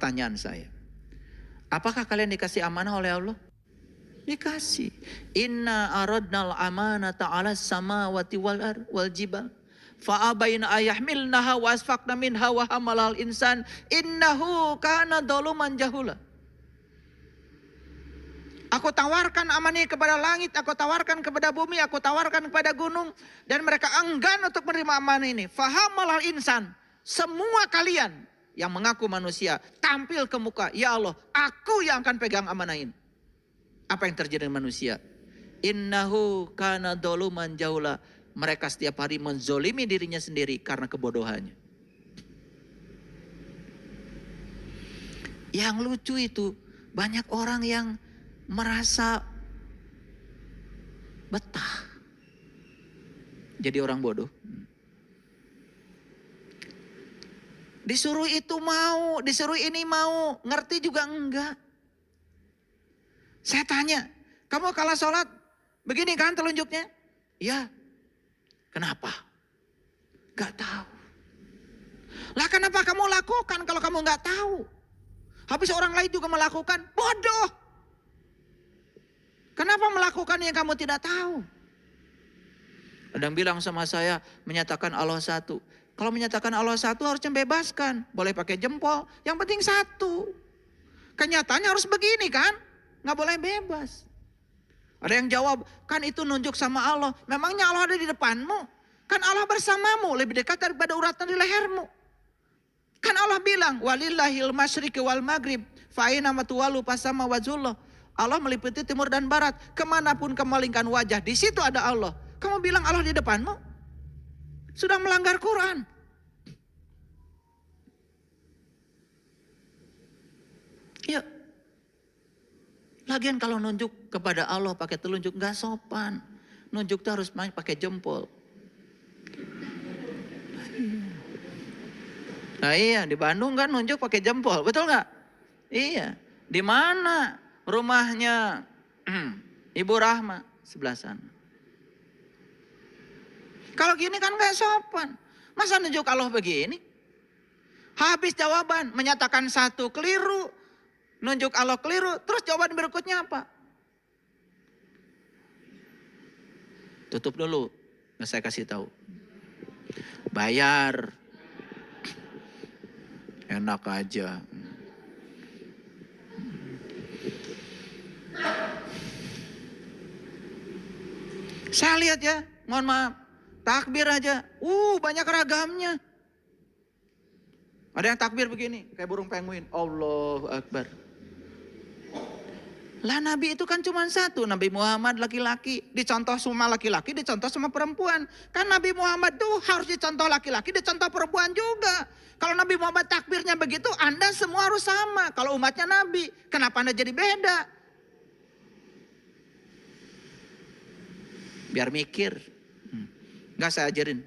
Pertanyaan saya, apakah kalian dikasih amanah oleh Allah? Dikasih. Inna aradnal amanata 'alas samawati wal jibal fa abaina ayahmilnaha wa asfaqna minha wa hamalal insan innahu kana dzaluman jahula. Aku tawarkan amanah kepada langit, aku tawarkan kepada bumi, aku tawarkan kepada gunung, dan mereka enggan untuk menerima amanah ini. Fahamalal insan, semua kalian yang mengaku manusia tampil ke muka, ya Allah, aku yang akan pegang amanah ini. Apa yang terjadi dengan manusia? Innahu kana dzaluman jahula. Mereka setiap hari menzolimi dirinya sendiri karena kebodohannya. Yang lucu itu banyak orang yang merasa betah jadi orang bodoh. Disuruh itu mau, disuruh ini mau, ngerti juga enggak. Saya tanya, kamu kalau sholat begini kan telunjuknya? Ya. Kenapa? Gak tahu. Lah kenapa kamu lakukan kalau kamu gak tahu? Habis orang lain juga melakukan, bodoh. Kenapa melakukan yang kamu tidak tahu? Ada yang bilang sama saya, menyatakan Allah satu. Kalau menyatakan Allah satu harusnya bebaskan. Boleh pakai jempol, yang penting satu. Kenyataannya harus begini kan? Nggak boleh bebas. Ada yang jawab, kan itu nunjuk sama Allah. Memangnya Allah ada di depanmu? Kan Allah bersamamu, lebih dekat daripada uratan di lehermu. Kan Allah bilang, walillahil masyriqi wal maghrib, fa'ina matuwalu pasama wajhullah. Allah meliputi timur dan barat. Kemanapun kamu malingkan wajah, di situ ada Allah. Kamu bilang Allah di depanmu? Sudah melanggar Quran. Ya. Lagian kalau nunjuk kepada Allah pakai telunjuk nggak sopan. Nunjuk tuh harus pakai jempol. Nah iya, di Bandung kan nunjuk pakai jempol, betul nggak? Iya. Di mana rumahnya Ibu Rahma? Sebelah sana. Kalau gini kan nggak sopan. Masa nunjuk Allah begini? Habis jawaban, menyatakan satu keliru, nunjuk Allah keliru, terus jawaban berikutnya apa? Tutup dulu, nggak saya kasih tahu. Bayar. Enak aja. Saya lihat ya, mohon maaf, takbir aja, banyak ragamnya. Ada yang takbir begini, kayak burung penguin, Allahu Akbar. Lah Nabi itu kan cuma satu, Nabi Muhammad laki-laki, dicontoh semua laki-laki, dicontoh semua perempuan. Kan Nabi Muhammad tuh harus dicontoh laki-laki, dicontoh perempuan juga. Kalau Nabi Muhammad takbirnya begitu, Anda semua harus sama. Kalau umatnya Nabi, kenapa Anda jadi beda? Biar mikir. Enggak saya ajarin.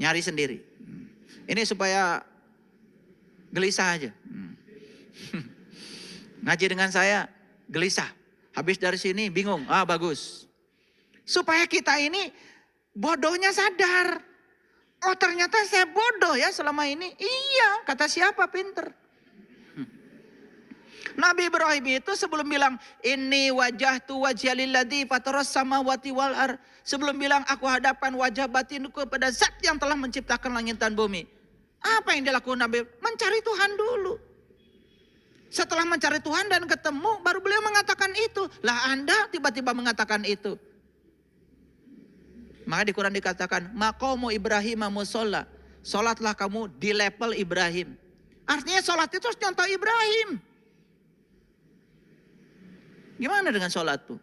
Nyari sendiri. Ini supaya gelisah aja. Ngaji dengan saya gelisah. Habis dari sini bingung. Bagus. Supaya kita ini bodohnya sadar. Oh ternyata saya bodoh ya selama ini. Iya, kata siapa pinter. Nabi Ibrahim itu sebelum bilang inni wajahtu wajhiya lilladzi fataras samawati wal ardh, sebelum bilang aku hadapkan wajah batinku kepada zat yang telah menciptakan langit dan bumi. Apa yang dilakukan Nabi? Mencari Tuhan dulu. Setelah mencari Tuhan dan ketemu, baru beliau mengatakan itu. Lah Anda tiba-tiba mengatakan itu. Maka di Quran dikatakan, maqamu Ibrahim musholla. Sholatlah kamu di level Ibrahim. Artinya sholat itu harus contoh Ibrahim. Gimana dengan sholat tuh?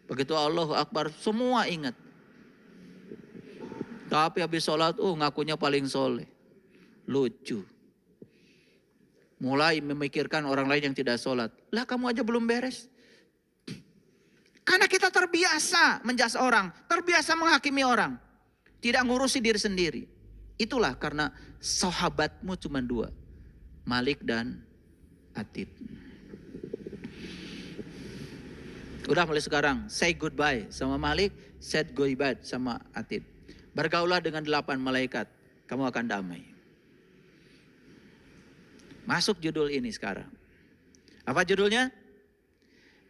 Begitu Allahu Akbar, semua ingat. Tapi habis sholat, ngakunya paling soleh. Lucu. Mulai memikirkan orang lain yang tidak sholat. Lah kamu aja belum beres. Karena kita terbiasa menjudge orang. Terbiasa menghakimi orang. Tidak ngurusi diri sendiri. Itulah karena sahabatmu cuma dua. Malik dan Atid. Udah mulai sekarang, say goodbye sama Malik, said goodbye sama Atid. Bergaulah dengan 8 malaikat, kamu akan damai. Masuk judul ini sekarang. Apa judulnya?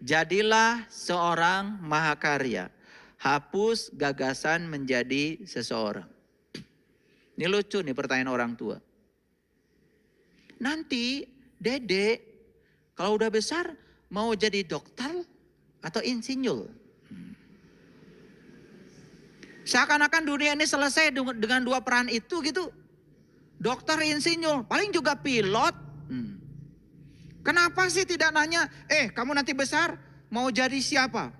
Jadilah seorang mahakarya. Hapus gagasan menjadi seseorang. Ini lucu nih pertanyaan orang tua. Nanti Dede kalau udah besar mau jadi dokter atau insinyur? Seakan-akan dunia ini selesai dengan dua peran itu gitu. Dokter, insinyur, paling juga pilot. Kenapa sih tidak nanya, kamu nanti besar mau jadi siapa?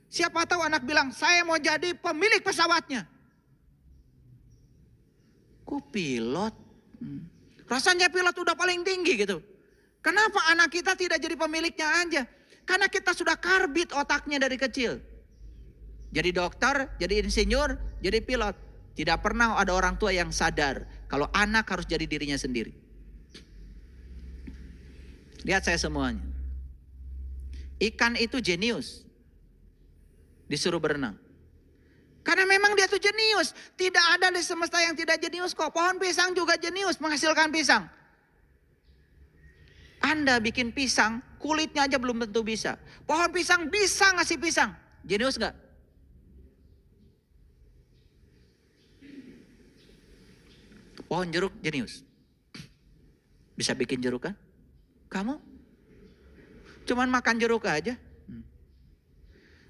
Siapa tahu anak bilang, saya mau jadi pemilik pesawatnya. Kok pilot? Rasanya pilot udah paling tinggi gitu. Kenapa anak kita tidak jadi pemiliknya aja? Karena kita sudah karbit otaknya dari kecil. Jadi dokter, jadi insinyur, jadi pilot. Tidak pernah ada orang tua yang sadar kalau anak harus jadi dirinya sendiri. Lihat saya semuanya. Ikan itu jenius. Disuruh berenang. Karena memang dia tuh jenius. Tidak ada di semesta yang tidak jenius kok. Pohon pisang juga jenius menghasilkan pisang. Anda bikin pisang, kulitnya aja belum tentu bisa. Pohon pisang bisa ngasih pisang. Jenius gak? Pohon jeruk jenius. Bisa bikin jeruk kan? Kamu? Cuman makan jeruk aja.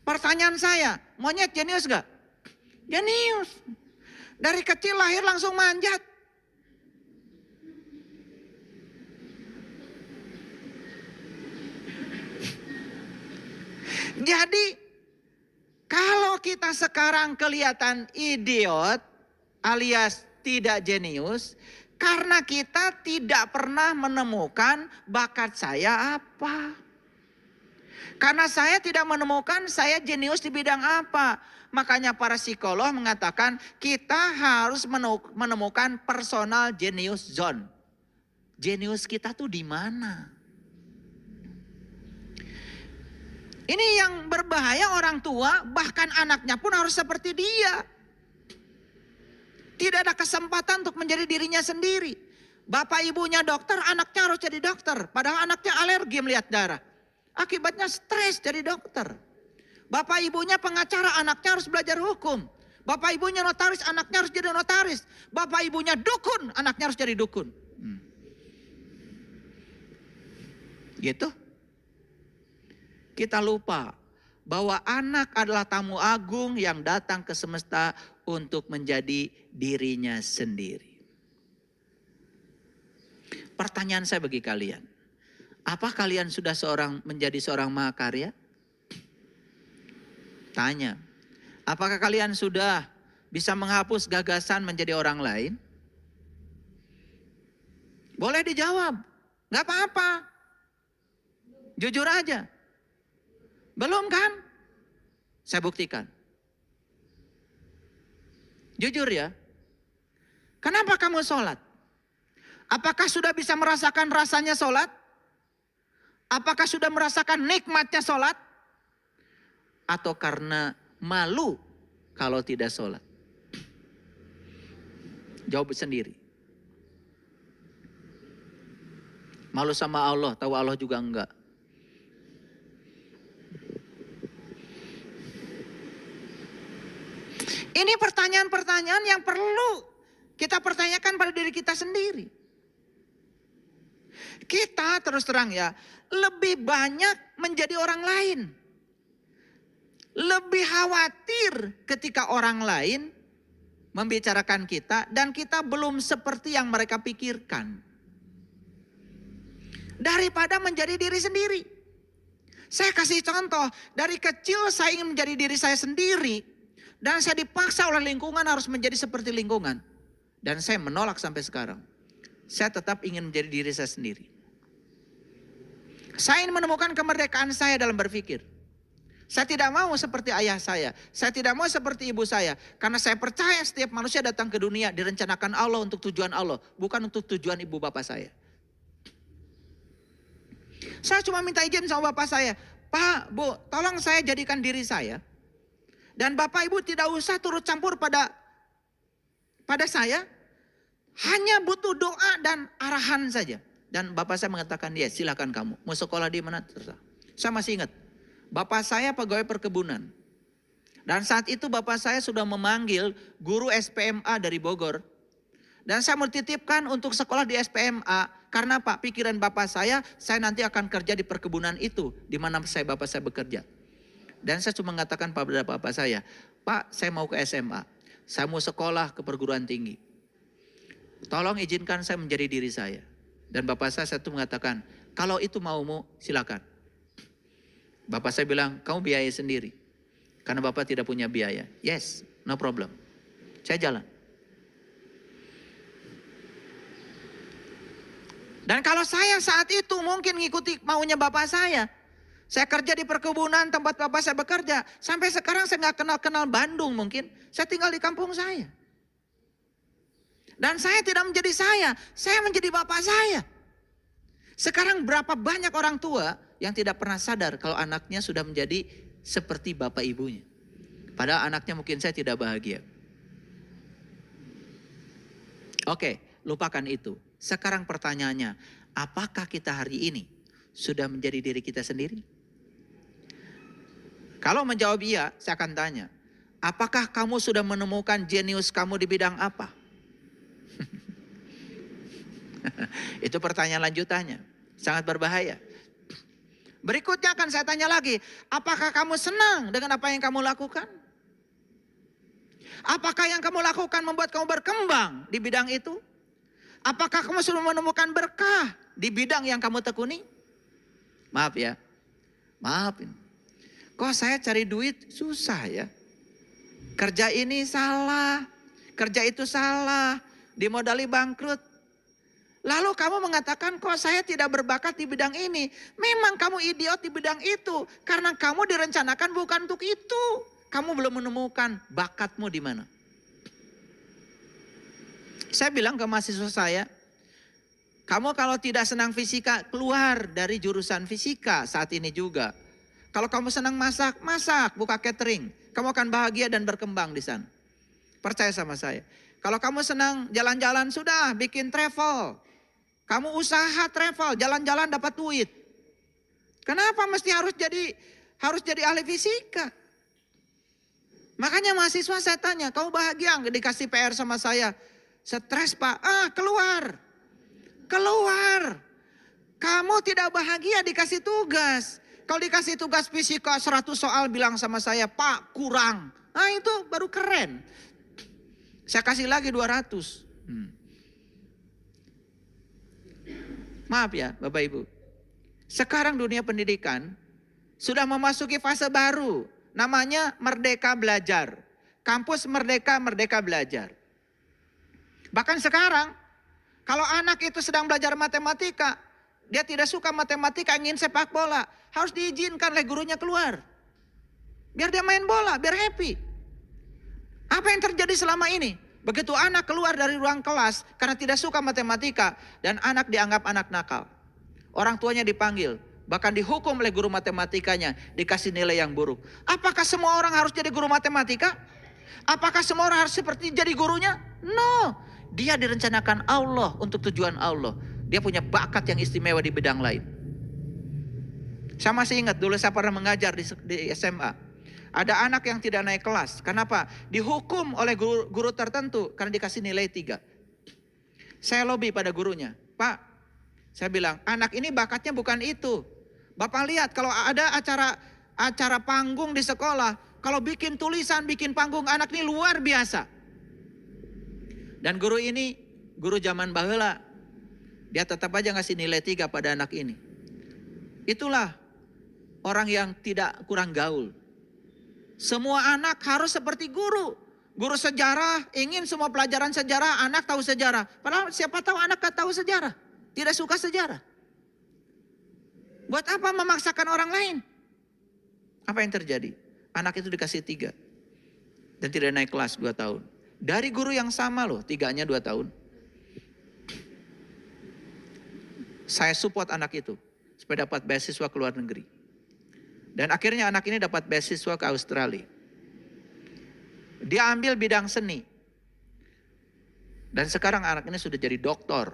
Pertanyaan saya, monyet jenius gak? Jenius. Dari kecil lahir langsung manjat. Jadi kalau kita sekarang kelihatan idiot alias tidak jenius, karena kita tidak pernah menemukan bakat saya apa. Karena saya tidak menemukan saya jenius di bidang apa. Makanya para psikolog mengatakan kita harus menemukan personal genius zone. Jenius kita tuh di mana? Ini yang berbahaya, orang tua bahkan anaknya pun harus seperti dia. Tidak ada kesempatan untuk menjadi dirinya sendiri. Bapak ibunya dokter, anaknya harus jadi dokter. Padahal anaknya alergi melihat darah. Akibatnya stres jadi dokter. Bapak ibunya pengacara, anaknya harus belajar hukum. Bapak ibunya notaris, anaknya harus jadi notaris. Bapak ibunya dukun, anaknya harus jadi dukun. Gitu. Kita lupa bahwa anak adalah tamu agung yang datang ke semesta untuk menjadi dirinya sendiri. Pertanyaan saya bagi kalian, apa kalian sudah menjadi seorang mahakarya? Tanya, apakah kalian sudah bisa menghapus gagasan menjadi orang lain? Boleh dijawab, gak apa-apa. Jujur aja. Belum kan? Saya buktikan. Jujur ya. Kenapa kamu sholat? Apakah sudah bisa merasakan rasanya sholat? Apakah sudah merasakan nikmatnya sholat? Atau karena malu kalau tidak sholat? Jawab sendiri. Malu sama Allah, tahu Allah juga enggak. Ini pertanyaan-pertanyaan yang perlu kita pertanyakan pada diri kita sendiri. Kita terus terang ya, lebih banyak menjadi orang lain. Lebih khawatir ketika orang lain membicarakan kita dan kita belum seperti yang mereka pikirkan. Daripada menjadi diri sendiri. Saya kasih contoh, dari kecil saya ingin menjadi diri saya sendiri. Dan saya dipaksa oleh lingkungan harus menjadi seperti lingkungan. Dan saya menolak sampai sekarang. Saya tetap ingin menjadi diri saya sendiri. Saya ingin menemukan kemerdekaan saya dalam berpikir. Saya tidak mau seperti ayah saya. Saya tidak mau seperti ibu saya. Karena saya percaya setiap manusia datang ke dunia direncanakan Allah untuk tujuan Allah. Bukan untuk tujuan ibu bapak saya. Saya cuma minta izin sama bapak saya. Pak, Bu, tolong saya jadikan diri saya. Dan bapak ibu tidak usah turut campur pada saya. Hanya butuh doa dan arahan saja. Dan bapak saya mengatakan, ya silakan kamu. Mau sekolah di mana? Terserah. Saya masih ingat. Bapak saya pegawai perkebunan. Dan saat itu bapak saya sudah memanggil guru SPMA dari Bogor. Dan saya mau titipkan untuk sekolah di SPMA. Karena Pak, pikiran bapak saya nanti akan kerja di perkebunan itu. Di mana bapak saya bekerja. Dan saya cuma mengatakan pada bapak saya, Pak, saya mau ke SMA. Saya mau sekolah ke perguruan tinggi. Tolong izinkan saya menjadi diri saya. Dan bapak saya satu mengatakan, kalau itu maumu silakan. Bapak saya bilang, kamu biaya sendiri. Karena bapak tidak punya biaya. Yes, no problem. Saya jalan. Dan kalau saya saat itu mungkin ngikuti maunya bapak saya. Saya kerja di perkebunan tempat bapak saya bekerja. Sampai sekarang saya nggak kenal Bandung mungkin. Saya tinggal di kampung saya. Dan saya tidak menjadi saya menjadi bapak saya. Sekarang berapa banyak orang tua yang tidak pernah sadar kalau anaknya sudah menjadi seperti bapak ibunya. Padahal anaknya mungkin saya tidak bahagia. Oke, lupakan itu. Sekarang pertanyaannya, apakah kita hari ini sudah menjadi diri kita sendiri? Kalau menjawab iya, saya akan tanya, apakah kamu sudah menemukan jenius kamu di bidang apa? Itu pertanyaan lanjutannya, sangat berbahaya. Berikutnya akan saya tanya lagi, apakah kamu senang dengan apa yang kamu lakukan? Apakah yang kamu lakukan membuat kamu berkembang di bidang itu? Apakah kamu sudah menemukan berkah di bidang yang kamu tekuni? Maaf ya, maafin. Kok saya cari duit susah ya? Kerja ini salah, kerja itu salah, dimodali bangkrut. Lalu kamu mengatakan kok saya tidak berbakat di bidang ini. Memang kamu idiot di bidang itu. Karena kamu direncanakan bukan untuk itu. Kamu belum menemukan bakatmu di mana. Saya bilang ke mahasiswa saya, kamu kalau tidak senang fisika, keluar dari jurusan fisika saat ini juga. Kalau kamu senang masak, buka catering. Kamu akan bahagia dan berkembang di sana. Percaya sama saya. Kalau kamu senang jalan-jalan, sudah bikin travel. Kamu usaha travel, jalan-jalan dapat duit. Kenapa mesti harus jadi ahli fisika? Makanya mahasiswa saya tanya, kamu bahagia nggak dikasih PR sama saya? Stres Pak, keluar. Keluar. Kamu tidak bahagia dikasih tugas. Kalau dikasih tugas fisika 100 soal bilang sama saya, Pak kurang. Nah itu baru keren. Saya kasih lagi 200. Maaf ya Bapak Ibu. Sekarang dunia pendidikan sudah memasuki fase baru. Namanya Merdeka Belajar. Kampus Merdeka Belajar. Bahkan sekarang kalau anak itu sedang belajar matematika, dia tidak suka matematika, ingin sepak bola, harus diizinkan oleh gurunya keluar. Biar dia main bola, biar happy. Apa yang terjadi selama ini? Begitu anak keluar dari ruang kelas karena tidak suka matematika dan anak dianggap anak nakal. Orang tuanya dipanggil, bahkan dihukum oleh guru matematikanya, dikasih nilai yang buruk. Apakah semua orang harus jadi guru matematika? Apakah semua orang harus seperti jadi gurunya? No. Dia direncanakan Allah untuk tujuan Allah. Dia punya bakat yang istimewa di bidang lain. Saya masih ingat dulu saya pernah mengajar di SMA. Ada anak yang tidak naik kelas. Kenapa? Dihukum oleh guru tertentu karena dikasih nilai 3. Saya lobby pada gurunya. Pak, saya bilang anak ini bakatnya bukan itu. Bapak lihat kalau ada acara panggung di sekolah. Kalau bikin tulisan, bikin panggung anak ini luar biasa. Dan guru ini, guru zaman baheula. Dia tetap aja ngasih nilai 3 pada anak ini. Itulah orang yang tidak kurang gaul. Semua anak harus seperti guru. Guru sejarah ingin semua pelajaran sejarah anak tahu sejarah. Padahal siapa tahu anak gak tahu sejarah. Tidak suka sejarah. Buat apa memaksakan orang lain? Apa yang terjadi? Anak itu dikasih 3. Dan tidak naik kelas 2 tahun. Dari guru yang sama loh, 3-nya 2 tahun. Saya support anak itu. Supaya dapat beasiswa ke luar negeri. Dan akhirnya anak ini dapat beasiswa ke Australia. Dia ambil bidang seni. Dan sekarang anak ini sudah jadi doktor.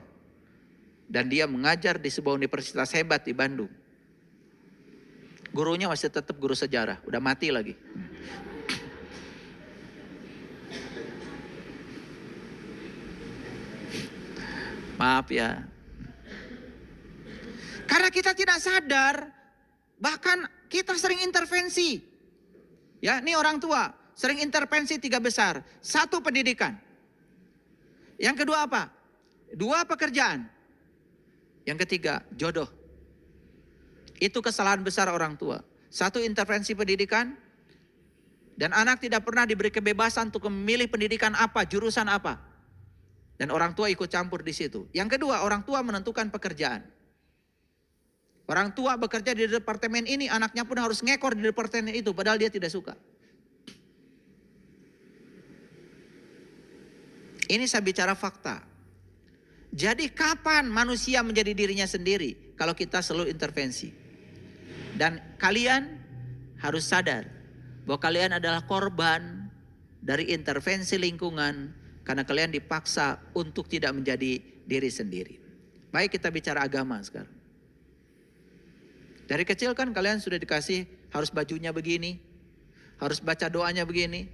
Dan dia mengajar di sebuah universitas hebat di Bandung. Gurunya masih tetap guru sejarah, udah mati lagi. Maaf ya. Karena kita tidak sadar, bahkan kita sering intervensi. Ya, ini orang tua sering intervensi 3 besar. 1, pendidikan. Yang kedua apa? 2, pekerjaan. Yang ketiga, jodoh. Itu kesalahan besar orang tua. 1, intervensi pendidikan. Dan anak tidak pernah diberi kebebasan untuk memilih pendidikan apa, jurusan apa. Dan orang tua ikut campur di situ. Yang kedua, orang tua menentukan pekerjaan. Orang tua bekerja di departemen ini, anaknya pun harus ngekor di departemen itu, padahal dia tidak suka. Ini saya bicara fakta. Jadi kapan manusia menjadi dirinya sendiri? Kalau kita selalu intervensi. Dan kalian harus sadar bahwa kalian adalah korban dari intervensi lingkungan karena kalian dipaksa untuk tidak menjadi diri sendiri. Baik, kita bicara agama sekarang. Dari kecil kan kalian sudah dikasih harus bajunya begini, harus baca doanya begini,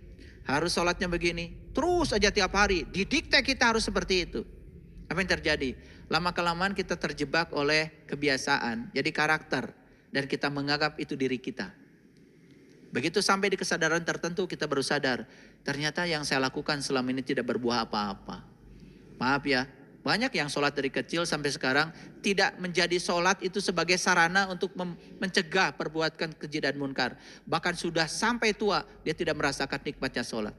harus sholatnya begini. Terus aja tiap hari didikte kita harus seperti itu. Apa yang terjadi? Lama-kelamaan kita terjebak oleh kebiasaan, jadi karakter. Dan kita menganggap itu diri kita. Begitu sampai di kesadaran tertentu kita baru sadar, ternyata yang saya lakukan selama ini tidak berbuah apa-apa. Maaf ya, banyak yang sholat dari kecil sampai sekarang tidak menjadi sholat itu sebagai sarana untuk mencegah perbuatan keji dan munkar. Bahkan sudah sampai tua dia tidak merasakan nikmatnya sholat.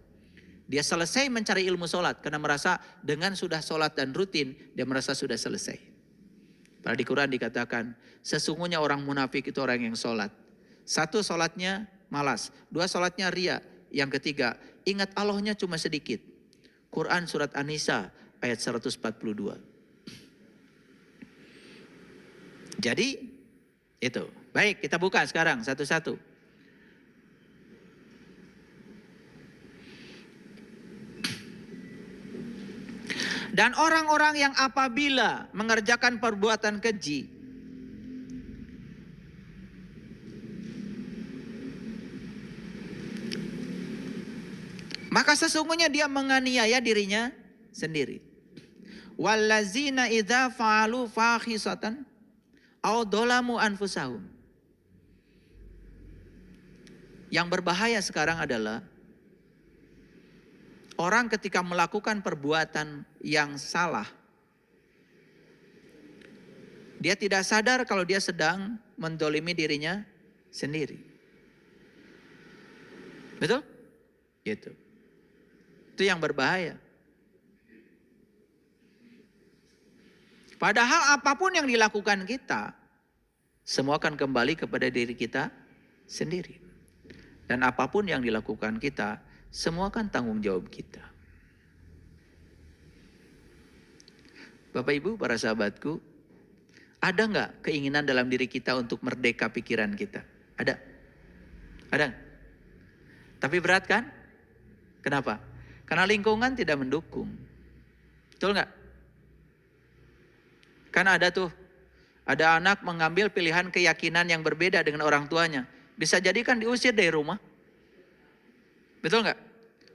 Dia selesai mencari ilmu sholat karena merasa dengan sudah sholat dan rutin dia merasa sudah selesai. Pada di Quran dikatakan sesungguhnya orang munafik itu orang yang sholat. 1, sholatnya malas. 2, sholatnya ria. Yang ketiga, ingat Allahnya cuma sedikit. Quran surat An-Nisa ayat 142. Jadi itu. Baik, kita buka sekarang satu-satu. Dan orang-orang yang apabila mengerjakan perbuatan keji, maka sesungguhnya dia menganiaya dirinya sendiri. Wallazina idza fa'alu fahisatan aw dzalamu anfusahum. Yang berbahaya sekarang adalah orang ketika melakukan perbuatan yang salah, dia tidak sadar kalau dia sedang mendolimi dirinya sendiri. Betul? Gitu. Itu yang berbahaya. Padahal apapun yang dilakukan kita, semua akan kembali kepada diri kita sendiri. Dan apapun yang dilakukan kita, semua kan tanggung jawab kita. Bapak Ibu, para sahabatku, ada nggak keinginan dalam diri kita untuk merdeka pikiran kita? Ada? Ada? Tapi berat kan? Kenapa? Karena lingkungan tidak mendukung. Betul nggak? Kan ada tuh, ada anak mengambil pilihan keyakinan yang berbeda dengan orang tuanya. Bisa jadi kan diusir dari rumah. Betul nggak?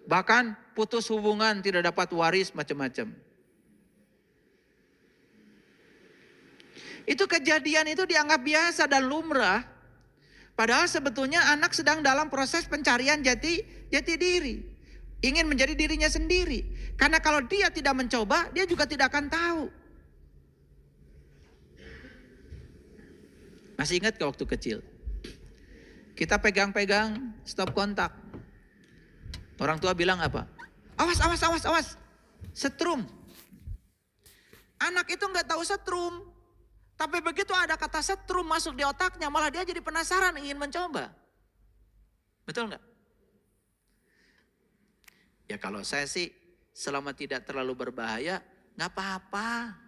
Bahkan putus hubungan, tidak dapat waris, macam-macam. Itu kejadian itu dianggap biasa dan lumrah. Padahal sebetulnya anak sedang dalam proses pencarian jati diri. Ingin menjadi dirinya sendiri. Karena kalau dia tidak mencoba, dia juga tidak akan tahu. Masih ingat ke waktu kecil? Kita pegang-pegang stop kontak. Orang tua bilang apa? Awas. Setrum. Anak itu nggak tahu setrum. Tapi begitu ada kata setrum masuk di otaknya, malah dia jadi penasaran ingin mencoba. Betul nggak? Ya kalau saya sih selama tidak terlalu berbahaya, nggak apa-apa.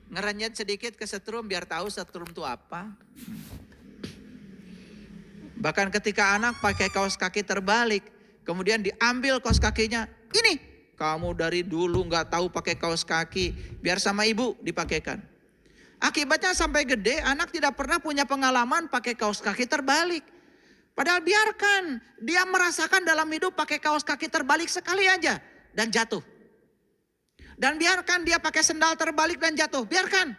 Ngerenyet sedikit ke setrum biar tahu setrum itu apa. Bahkan ketika anak pakai kaos kaki terbalik, kemudian diambil kaos kakinya, ini kamu dari dulu nggak tahu pakai kaos kaki, biar sama ibu dipakaikan. Akibatnya sampai gede anak tidak pernah punya pengalaman pakai kaos kaki terbalik. Padahal biarkan dia merasakan dalam hidup pakai kaos kaki terbalik sekali aja dan jatuh. Dan biarkan dia pakai sendal terbalik dan jatuh, biarkan.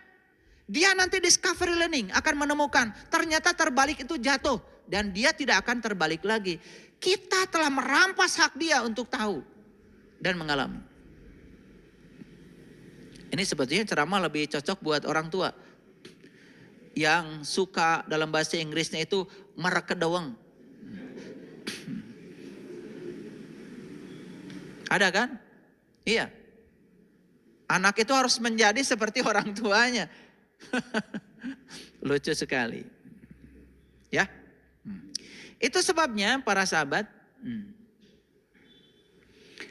Dia nanti discovery learning akan menemukan ternyata terbalik itu jatuh dan dia tidak akan terbalik lagi. Kita telah merampas hak dia untuk tahu dan mengalami. Ini sebetulnya ceramah lebih cocok buat orang tua yang suka dalam bahasa Inggrisnya itu merekedawang. Ada kan? Iya. Anak itu harus menjadi seperti orang tuanya. Lucu sekali. Ya. Itu sebabnya para sahabat.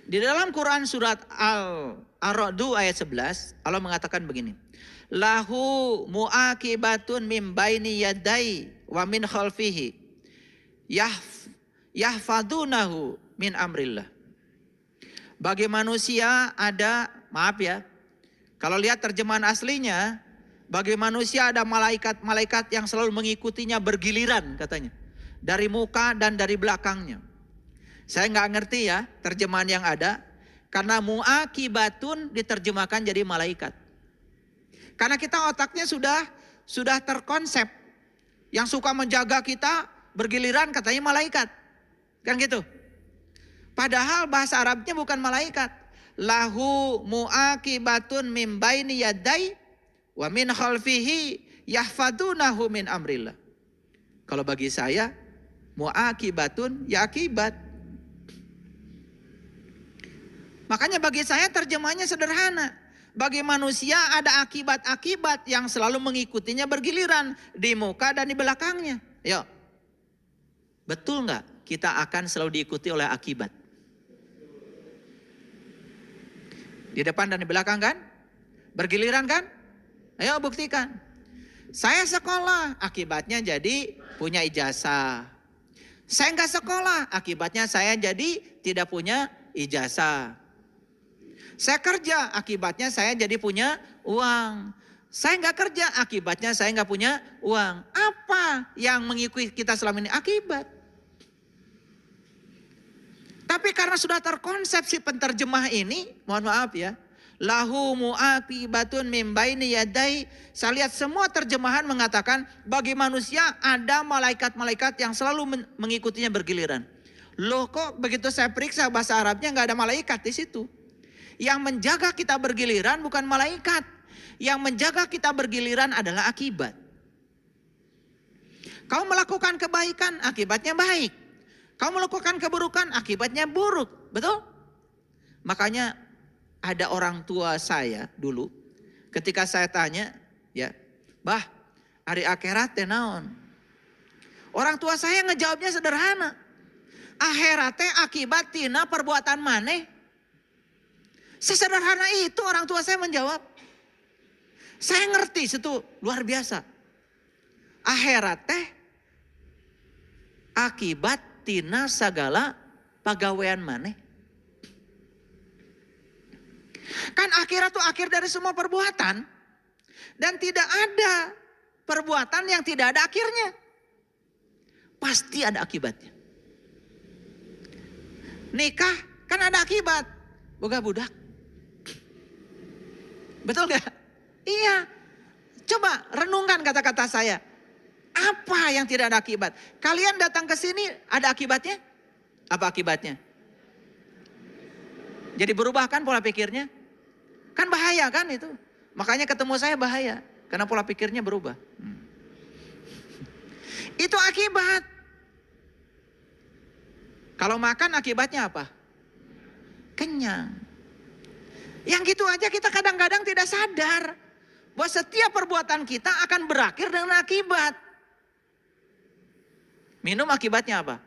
Di dalam Quran surat Ar-Ra'd ayat 11, Allah mengatakan begini. Lahu mu'aqibatun min baini yadai wa min khalfihi yahfadunahu min amrillah. Bagi manusia ada, maaf ya, kalau lihat terjemahan aslinya, bagi manusia ada malaikat-malaikat yang selalu mengikutinya bergiliran katanya. Dari muka dan dari belakangnya. Saya nggak ngerti ya terjemahan yang ada. Karena mu'aqibatun diterjemahkan jadi malaikat. Karena kita otaknya sudah terkonsep. Yang suka menjaga kita bergiliran katanya malaikat. Kan gitu. Padahal bahasa Arabnya bukan malaikat. Lahu mu'aqibatun min baini yadai wa min khalfihi yahfadunahu min amrillah. Kalau bagi saya mu'aqibatun ya akibat. Makanya bagi saya terjemahnya sederhana. Bagi manusia ada akibat-akibat yang selalu mengikutinya bergiliran di muka dan di belakangnya. Yuk. Betul nggak kita akan selalu diikuti oleh akibat? Di depan dan di belakang kan? Bergiliran kan? Ayo buktikan. Saya sekolah, akibatnya jadi punya ijazah. Saya nggak sekolah, akibatnya saya jadi tidak punya ijazah. Saya kerja, akibatnya saya jadi punya uang. Saya nggak kerja, akibatnya saya nggak punya uang. Apa yang mengikuti kita selama ini? Akibat. Tapi karena sudah terkonsepsi penterjemah ini, mohon maaf ya. Lahu mu'aqibatun min baini yadai. Saya lihat semua terjemahan mengatakan bagi manusia ada malaikat-malaikat yang selalu mengikutinya bergiliran. Loh kok begitu saya periksa bahasa Arabnya nggak ada malaikat di situ. Yang menjaga kita bergiliran bukan malaikat. Yang menjaga kita bergiliran adalah akibat. Kau melakukan kebaikan, akibatnya baik. Kau melakukan keburukan, akibatnya buruk. Betul? Makanya ada orang tua saya dulu, ketika saya tanya, ya, bah, hari akhirat teh naon? Orang tua saya ngejawabnya sederhana. Akhirat teh akibat tina perbuatan maneh. Sesederhana itu orang tua saya menjawab. Saya ngerti itu luar biasa. Akhirat teh akibat tina segala pagawean maneh. Kan akhirat itu akhir dari semua perbuatan. Dan tidak ada perbuatan yang tidak ada akhirnya. Pasti ada akibatnya. Nikah kan ada akibat. Boga budak. Betul gak? Iya. Coba renungkan kata-kata saya. Apa yang tidak ada akibat? Kalian datang ke sini ada akibatnya? Apa akibatnya? Jadi berubah kan pola pikirnya? Kan bahaya kan itu. Makanya ketemu saya bahaya. Karena pola pikirnya berubah. Itu akibat. Kalau makan akibatnya apa? Kenyang. Yang gitu aja kita kadang-kadang tidak sadar. Bahwa setiap perbuatan kita akan berakhir dengan akibat. Minum akibatnya apa?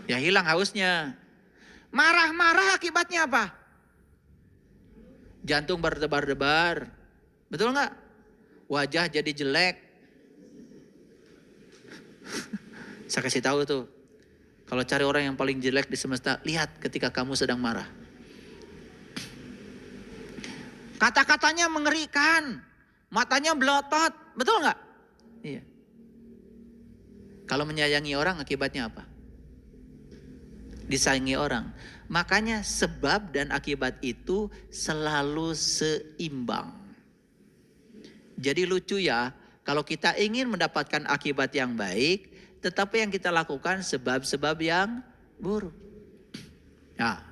Ya hilang hausnya. Marah-marah akibatnya apa? Jantung berdebar-debar. Betul nggak? Wajah jadi jelek. Saya kasih tahu tuh. Kalau cari orang yang paling jelek di semesta, lihat ketika kamu sedang marah. Kata-katanya mengerikan. Matanya belotot. Betul nggak? Iya. Kalau menyayangi orang akibatnya apa? Disayangi orang. Makanya sebab dan akibat itu selalu seimbang. Jadi lucu ya, kalau kita ingin mendapatkan akibat yang baik, tetapi yang kita lakukan sebab-sebab yang buruk. Nah,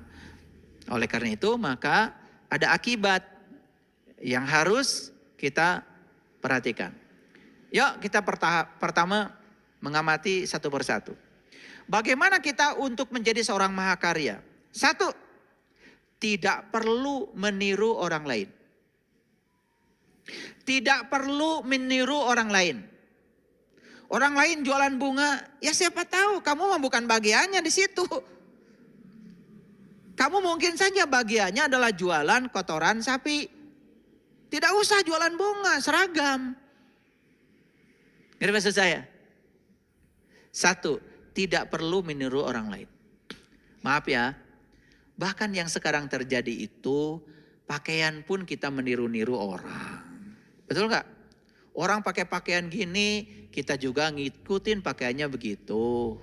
oleh karena itu maka ada akibat yang harus kita perhatikan. Yuk kita pertama mengamati satu persatu. Bagaimana kita untuk menjadi seorang mahakarya? Satu, tidak perlu meniru orang lain. Tidak perlu meniru orang lain. Orang lain jualan bunga, ya siapa tahu kamu bukan bagiannya di situ. Kamu mungkin saja bagiannya adalah jualan kotoran sapi. Tidak usah jualan bunga, seragam. Ngerti maksud saya? Satu, tidak perlu meniru orang lain. Maaf ya, bahkan yang sekarang terjadi itu, pakaian pun kita meniru-niru orang. Betul nggak? Orang pakai pakaian gini, kita juga ngikutin pakaiannya begitu.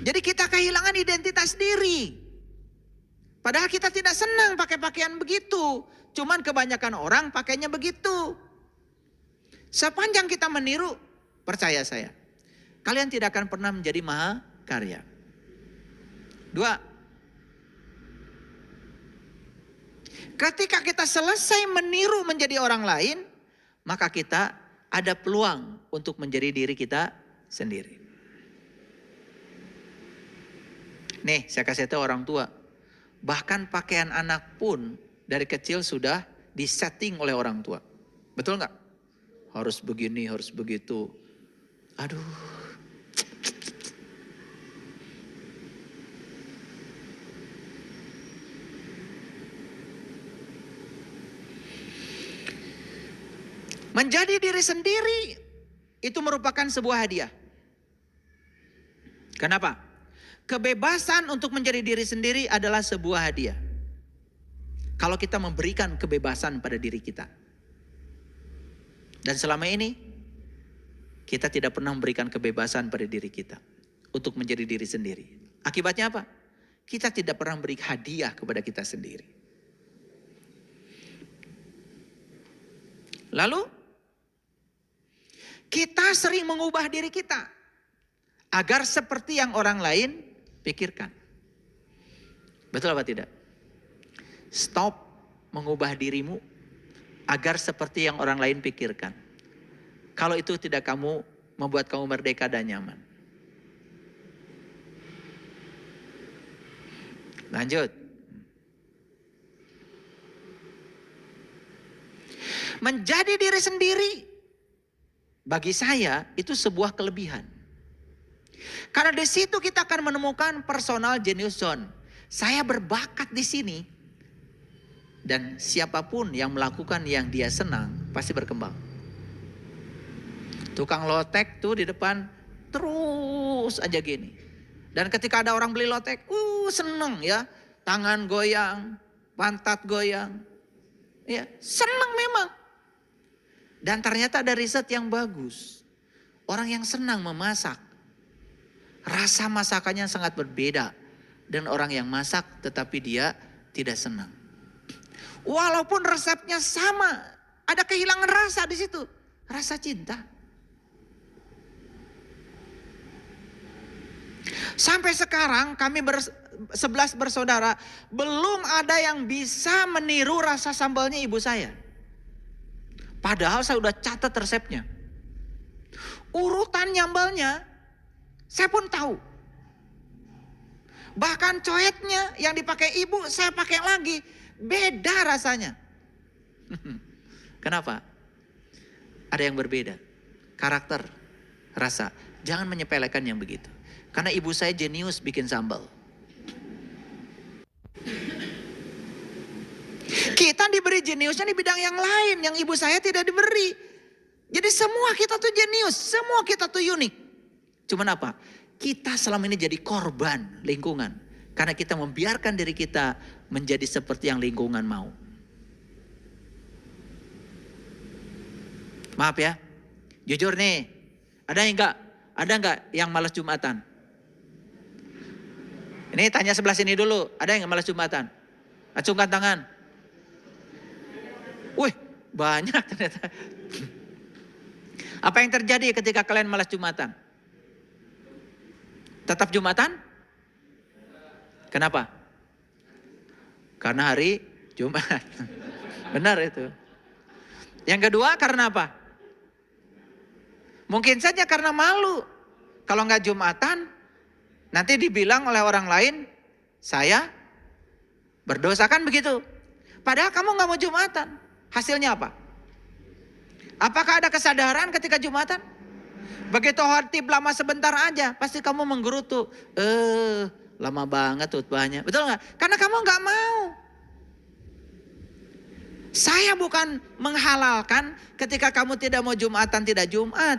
Jadi kita kehilangan identitas diri. Padahal kita tidak senang pakai pakaian begitu. Cuman kebanyakan orang pakainya begitu. Sepanjang kita meniru, percaya saya, kalian tidak akan pernah menjadi mahakarya. Dua, ketika kita selesai meniru menjadi orang lain, maka kita ada peluang untuk menjadi diri kita sendiri. Nih, saya kasih tahu orang tua. Bahkan pakaian anak pun dari kecil sudah disetting oleh orang tua. Betul nggak? Harus begini, harus begitu. Aduh. Menjadi diri sendiri itu merupakan sebuah hadiah. Kenapa? Kebebasan untuk menjadi diri sendiri adalah sebuah hadiah. Kalau kita memberikan kebebasan pada diri kita. Dan selama ini kita tidak pernah memberikan kebebasan pada diri kita untuk menjadi diri sendiri. Akibatnya apa? Kita tidak pernah memberi hadiah kepada kita sendiri. Lalu kita sering mengubah diri kita agar seperti yang orang lain pikirkan. Betul apa tidak? Stop mengubah dirimu agar seperti yang orang lain pikirkan. Kalau itu tidak membuat kamu merdeka dan nyaman. Lanjut. Menjadi diri sendiri bagi saya itu sebuah kelebihan. Karena di situ kita akan menemukan personal genius zone. Saya berbakat di sini. Dan siapapun yang melakukan yang dia senang pasti berkembang. Tukang lotek tuh di depan terus aja gini. Dan ketika ada orang beli lotek, seneng ya. Tangan goyang, pantat goyang. Ya, seneng memang. Dan ternyata ada riset yang bagus. Orang yang senang memasak, rasa masakannya sangat berbeda dengan orang yang masak tetapi dia tidak senang. Walaupun resepnya sama, ada kehilangan rasa di situ, rasa cinta. Sampai sekarang kami 11 bersaudara belum ada yang bisa meniru rasa sambalnya ibu saya. Padahal saya udah catat resepnya. Urutan nyambalnya saya pun tahu. Bahkan coetnya yang dipakai ibu saya pakai lagi. Beda rasanya. Kenapa? Ada yang berbeda. Karakter, rasa. Jangan menyepelekan yang begitu. Karena ibu saya jenius bikin sambal. Kita diberi jeniusnya di bidang yang lain. Yang ibu saya tidak diberi. Jadi semua kita tuh jenius. Semua kita tuh unik. Cuman apa? Kita selama ini jadi korban lingkungan. Karena kita membiarkan diri kita menjadi seperti yang lingkungan mau. Maaf ya, jujur nih, ada enggak yang malas Jumatan? Ini tanya sebelah sini dulu, ada yang malas Jumatan? Acungkan tangan. Wih, banyak ternyata. Apa yang terjadi ketika kalian malas Jumatan? Tetap Jumatan? Kenapa? Karena hari Jumat. Benar itu. Yang kedua karena apa? Mungkin saja karena malu. Kalau nggak Jumatan, nanti dibilang oleh orang lain, saya berdosa, kan begitu. Padahal kamu nggak mau Jumatan. Hasilnya apa? Apakah ada kesadaran ketika Jumatan? Begitu khotib lama sebentar aja, pasti kamu menggerutu. Lama banget khotbahnya. Betul nggak? Karena kamu nggak mau. Saya bukan menghalalkan ketika kamu tidak mau Jumatan, tidak Jumat.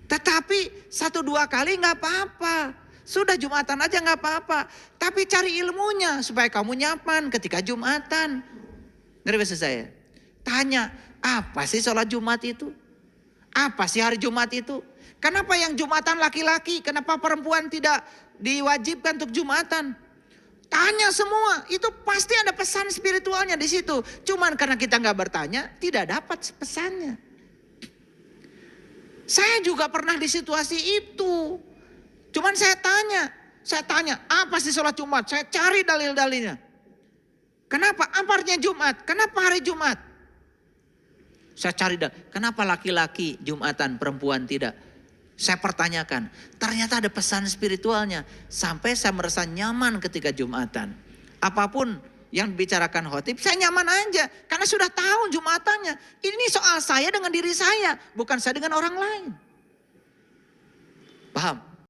Tetapi 1-2 kali nggak apa-apa. Sudah Jumatan aja nggak apa-apa. Tapi cari ilmunya supaya kamu nyaman ketika Jumatan. Dari bahasa saya. Tanya, apa sih sholat Jumat itu? Apa sih hari Jumat itu? Kenapa yang Jumatan laki-laki? Kenapa perempuan tidak diwajibkan untuk Jumatan? Tanya semua. Itu pasti ada pesan spiritualnya di situ. Cuman karena kita nggak bertanya, tidak dapat pesannya. Saya juga pernah di situasi itu. Cuman saya tanya, apa sih sholat Jumat? Saya cari dalil-dalilnya. Kenapa? Apa artinya Jumat? Kenapa hari Jumat? Saya cari dalil. Kenapa laki-laki Jumatan, perempuan tidak? Saya pertanyakan. Ternyata ada pesan spiritualnya. Sampai saya merasa nyaman ketika Jumatan. Apapun yang dibicarakan khotib, saya nyaman aja. Karena sudah tahu Jumatannya. Ini soal saya dengan diri saya. Bukan saya dengan orang lain. Paham?